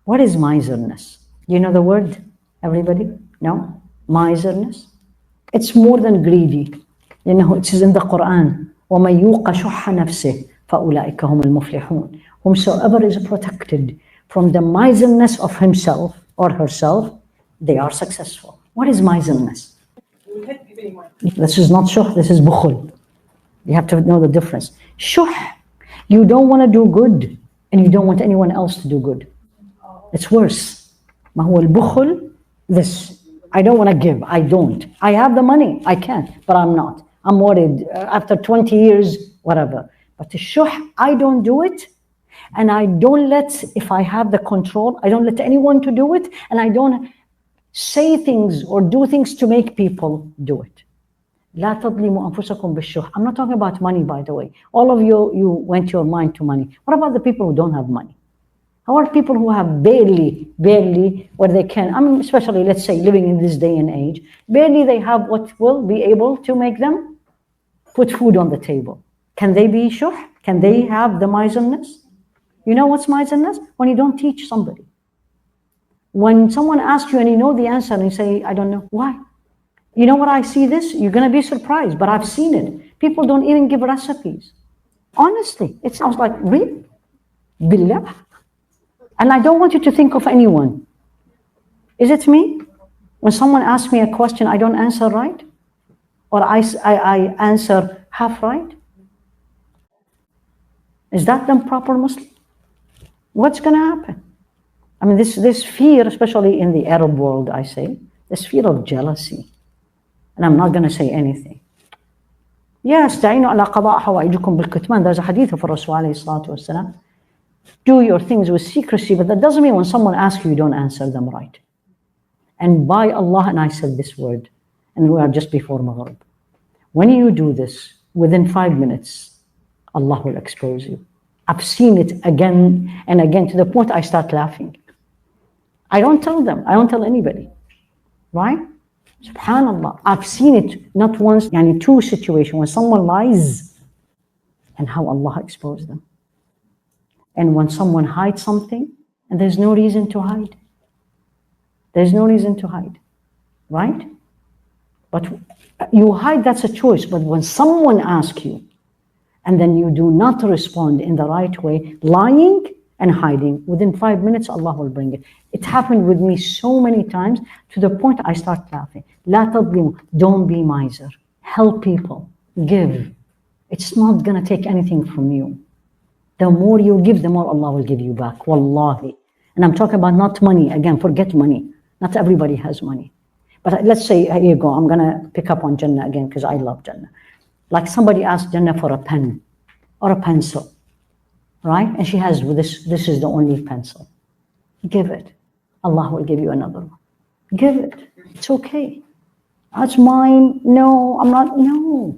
What is miserliness? You know the word, everybody? No? Miserliness? It's more than greedy. You know, it is in the Quran. وَمَن يُوقَ شُحَّ نَفْسِهِ فَأُولَٰئِكَ هُمُ الْمُفْلِحُونَ. Whomsoever is protected from the miserliness of himself or herself, they are successful. What is miserliness? This is not shuh, this is bukhul. You have to know the difference. Shuh, you don't want to do good and you don't want anyone else to do good. It's worse. ما هو البخل, this. I don't want to give, I don't. I have the money, I can't, but I'm not. I'm worried after 20 years, whatever. But the shuh, I don't do it, and I don't let, if I have the control, I don't let anyone to do it, and I don't say things or do things to make people do it. لا تظلموا أنفسكم بالشح. I'm not talking about money, by the way. All of you went your mind to money. What about the people who don't have money? How are people who have barely where they can, I mean, especially let's say living in this day and age, barely they have what will be able to make them put food on the table. Can they be shuh? Can they have the miserliness? You know what's miserliness? When you don't teach somebody. When someone asks you and you know the answer and you say, I don't know, why? You know what, I see this, you're gonna be surprised, but I've seen it. People don't even give recipes. Honestly, it sounds like, really? Billah? And I don't want you to think of anyone. Is it me? When someone asks me a question, I don't answer right? Or I answer half right? Is that the proper Muslim? What's going to happen? I mean, this fear, especially in the Arab world, I say, this fear of jealousy. And I'm not going to say anything. Yes, ta'inu ala qada' hawaijukum bil kitman. There's a hadith of Rasul alayhi salatu wasalam. Do your things with secrecy, but that doesn't mean when someone asks you, you don't answer them right. And by Allah, and I said this word, and we are just before Maghrib. When you do this, within 5 minutes, Allah will expose you. I've seen it again and again to the point I start laughing. I don't tell them, I don't tell anybody, right? Subhanallah, I've seen it not once, yani two situations, when someone lies and how Allah exposed them. And when someone hides something, and there's no reason to hide. There's no reason to hide, right? But you hide, that's a choice. But when someone asks you, and then you do not respond in the right way, lying and hiding, within 5 minutes, Allah will bring it. It happened with me so many times, to the point I start laughing. La tadlimu, don't be miser. Help people, give. It's not gonna take anything from you. The more you give, the more Allah will give you back, wallahi. And I'm talking about not money, again, forget money. Not everybody has money. But let's say, here you go, I'm gonna pick up on Jannah again, because I love Jannah. Like somebody asked Jannah for a pen or a pencil, right? And she has this is the only pencil. Give it. Allah will give you another one. Give it. It's okay. That's mine. No, I'm not, no.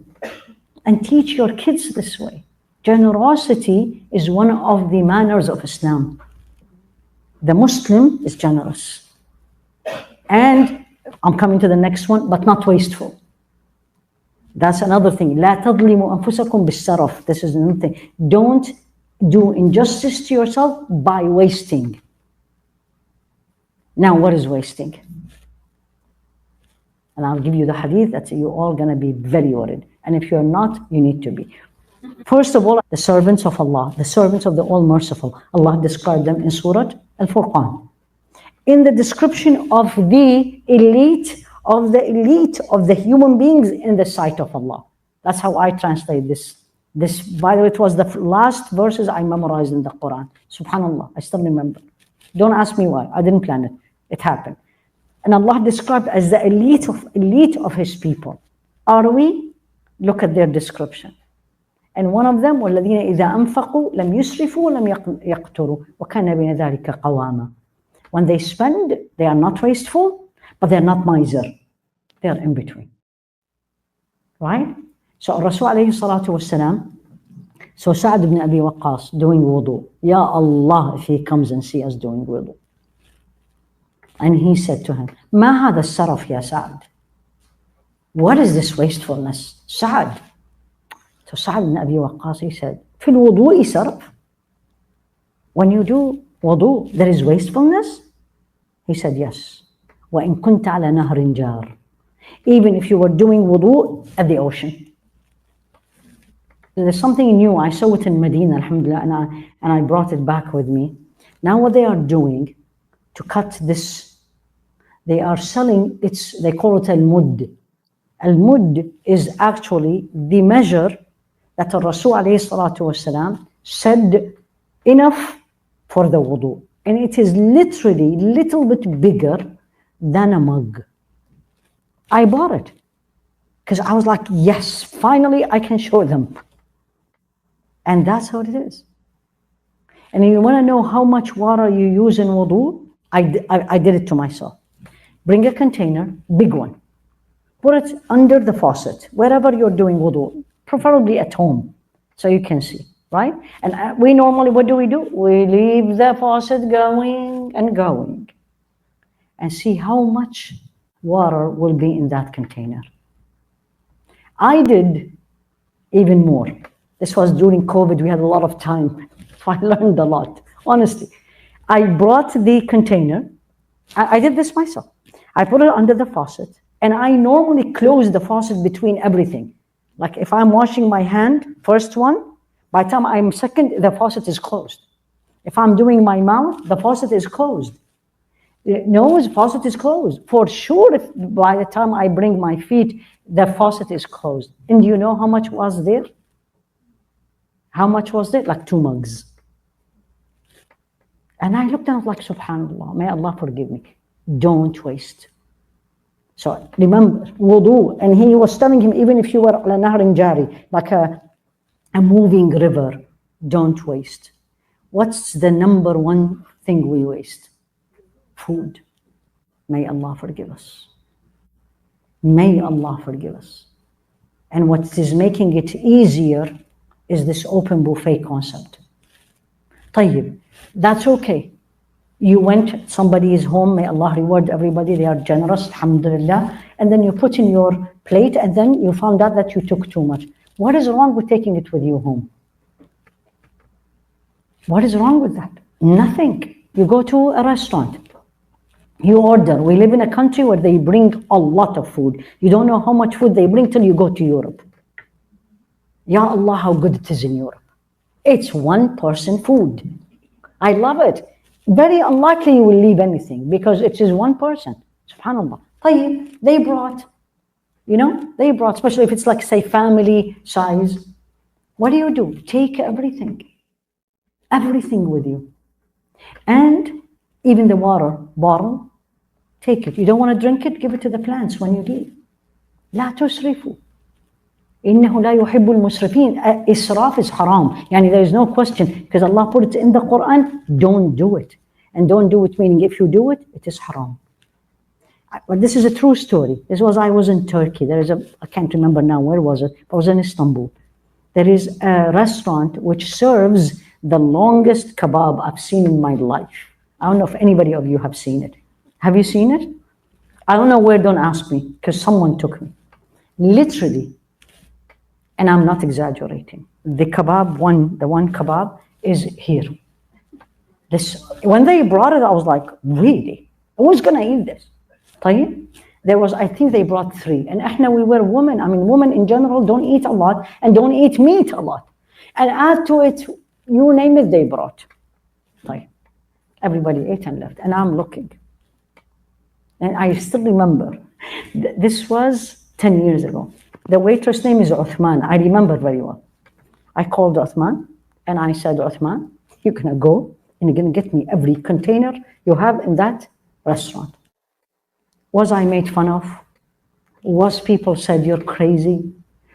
And teach your kids this way. Generosity is one of the manners of Islam. The Muslim is generous. And I'm coming to the next one, but not wasteful. That's another thing. لا تظلموا أنفسكم بالسرف. This is another thing. Don't do injustice to yourself by wasting. Now, what is wasting? And I'll give you the hadith that you're all going to be very worried. And if you're not, you need to be. First of all, the servants of Allah, the servants of the All-Merciful. Allah described them in Surah Al-Furqan. In the description of the elite of the human beings in the sight of Allah. That's how I translate this. This, by the way, it was the last verses I memorized in the Quran. Subhanallah, I still remember. Don't ask me why, I didn't plan it. It happened. And Allah described as the elite of His people. Are we? Look at their description. And one of them, وَالَّذِينَ إِذَا أَنفَقُوا لَمْ يُسْرِفُوا لَمْ يَقْتُرُوا وَكَانَ بَيْنَ ذَلِكَ قَوَامًا. When they spend, they are not wasteful, but they're not miser. They're in between. Right? So Rasul alayhi salatu wasalam, so Sa'ad ibn Abi Waqqas doing wudu. Ya Allah, if he comes and see us doing wudu. And he said to him, Ma hada saraf ya Sa'ad? What is this wastefulness? Sa'ad. So Sa'ad ibn Abi Waqqas, he said, Fil wudu'i saraf. When you do wudu, there is wastefulness? He said, yes. وَإِن كُنْتَ عَلَى نَهْرٍ جَارٍ. Even if you were doing wudu at the ocean. There's something new. I saw it in Medina, alhamdulillah, and I brought it back with me. Now what they are doing to cut this, they are selling, they call it al-mudd. Al-mudd is actually the measure that the Rasul alayhi salatu wasalam said enough for the wudu. And it is literally a little bit bigger than a mug. I bought it because I was like, yes, finally I can show them. And that's how it is. And you want to know how much water you use in wudu? I did it to myself. Bring a container, big one. Put it under the faucet, wherever you're doing wudu, preferably at home, so you can see, right? And we normally, what do? We leave the faucet going and going. And see how much water will be in that container. I did even more. This was during COVID, we had a lot of time. So I learned a lot, honestly. I brought the container, I did this myself. I put it under the faucet, and I normally close the faucet between everything. Like if I'm washing my hand, first one, by the time I'm second, the faucet is closed. If I'm doing my mouth, the faucet is closed. Nose, faucet is closed. For sure, if by the time I bring my feet, the faucet is closed. And do you know how much was there? How much was there? Like 2 mugs. And I looked and I was like, subhanallah, may Allah forgive me. Don't waste. So remember, wudu, and he was telling him, even if you were ala nahrin jari, like a moving river, don't waste. What's the number one thing we waste? Food. May Allah forgive us. May Allah forgive us. And what is making it easier is this open buffet concept. طيب, that's okay. You went, somebody is home, may Allah reward everybody, they are generous, alhamdulillah, and then you put in your plate and then you found out that you took too much. What is wrong with taking it with you home? What is wrong with that? Nothing. You go to a restaurant, you order. We live in a country where they bring a lot of food. You don't know how much food they bring till you go to Europe. Ya Allah, how good it is in Europe. It's one person food. I love it. Very unlikely you will leave anything because it is one person. SubhanAllah. They brought, especially if it's like, say, family size. What do? Take everything with you. And even the water bottle, take it. You don't want to drink it, give it to the plants when you leave. لا تسرفوا. إنه لا يحب المسرفين. Israf is haram. There is no question because Allah put it in the Quran. Don't do it. And don't do it meaning if you do it, it is haram. But this is a true story. I was in Turkey. I can't remember now, where was it? I was in Istanbul. There is a restaurant which serves the longest kebab I've seen in my life. I don't know if anybody of you have seen it. Have you seen it? I don't know where, don't ask me, because someone took me. Literally, and I'm not exaggerating, the one kebab is here. When they brought it, I was like, really? Who's gonna eat this? I think they brought 3. And we were women. Women in general don't eat a lot and don't eat meat a lot. And add to it, you name it, they brought. Everybody ate and left. And I'm looking. And I still remember, this was 10 years ago. The waitress name is Uthman. I remember very well. I called Uthman and I said, Uthman, you're gonna go and you're gonna get me every container you have in that restaurant. Was I made fun of? Was people said, you're crazy?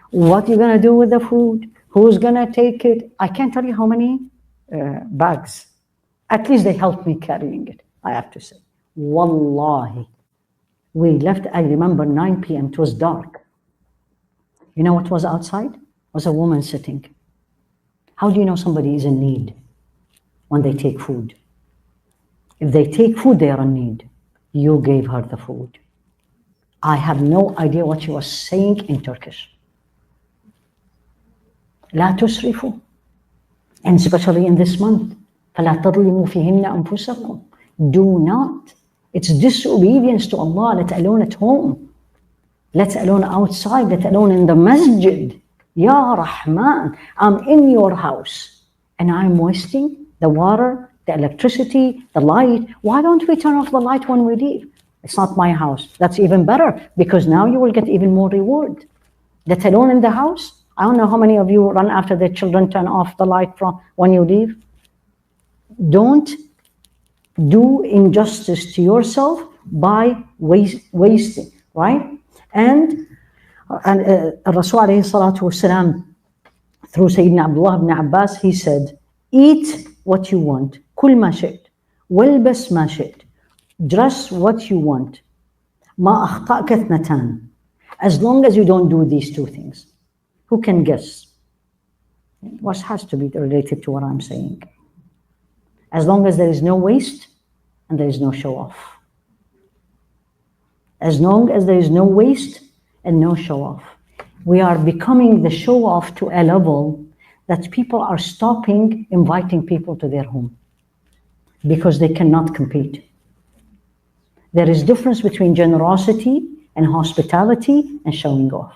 What are you gonna do with the food? Who's gonna take it? I can't tell you how many bags. At least they helped me carrying it, I have to say. Wallahi. We left, I remember 9 p.m. It was dark. You know what was outside? Was a woman sitting. How do you know somebody is in need when they take food? If they take food, they are in need. You gave her the food. I have no idea what she was saying in Turkish. لا تسرفوا. And especially in this month. فَلَا تَظْلِمُوا فِيهِنَّ أَنفُسَكُمْ. Do not. It's disobedience to Allah, let alone at home, let alone outside, let alone in the masjid. Ya Rahman, I'm in your house and I'm wasting the water, the electricity, the light. Why don't we turn off the light when we leave? It's not my house. That's even better, because now you will get even more reward. Let alone in the house. I don't know how many of you run after their children, turn off the light from when you leave. Don't do injustice to yourself by wasting, right? And Rasul alayhi salatu wasalam, through Sayyidina Abdullah ibn Abbas, he said, eat what you want, كل ما شئت, والبس ما شئت, dress what you want, ما أخطأك اثنتان, as long as you don't do these two things. Who can guess? What has to be related to what I'm saying? As long as there is no waste and there is no show off. As long as there is no waste and no show off. We are becoming the show off to a level that people are stopping inviting people to their home because they cannot compete. There is difference between generosity and hospitality and showing off.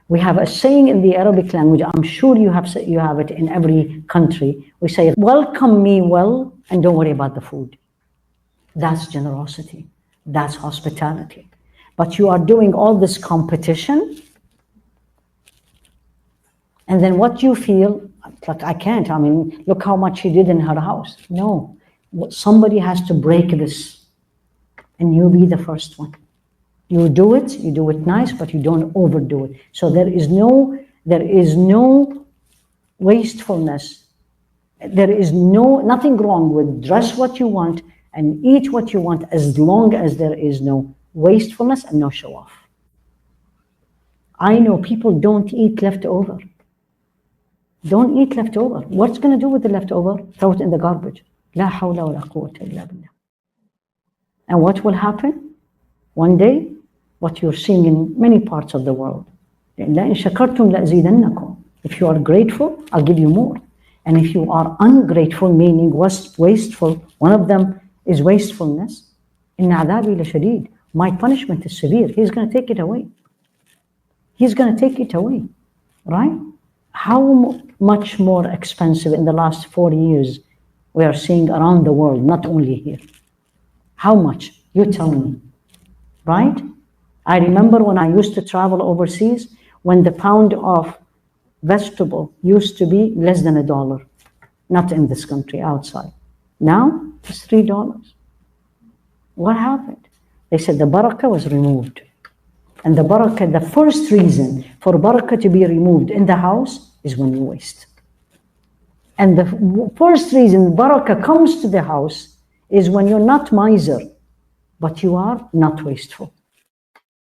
We have a saying in the Arabic language, I'm sure you have it in every country. We say, welcome me well and don't worry about the food. That's generosity. That's hospitality. But you are doing all this competition, and then what you feel, like, I can't, I mean, look how much she did in her house. No, somebody has to break this, and you be the first one. You do it nice, but you don't overdo it. So there is no wastefulness. There is nothing wrong with dress what you want and eat what you want, as long as there is no wastefulness and no show off. I know people don't eat leftover. Don't eat leftover. What's going to do with the leftover? Throw it in the garbage. لا حول ولا قوة إلا بالله. And what will happen? One day, what you're seeing in many parts of the world. لَإِن شَكَرْتُمْ لَأَزِيدَنَّكُمْ. If you are grateful, I'll give you more. And if you are ungrateful, meaning wasteful, one of them is wastefulness. إِنَّ عَذَابِي لَشَدِيدٌ. My punishment is severe. He's going to take it away. He's going to take it away, right? How much more expensive in the last 4 years we are seeing around the world, not only here. How much? You tell me, right? I remember when I used to travel overseas, when the pound of vegetable used to be less than $1, not in this country, outside. Now it's $3. What happened? They said the barakah was removed. And the barakah, the first reason for barakah to be removed in the house is when you waste. And the first reason barakah comes to the house is when you're not miser, but you are not wasteful.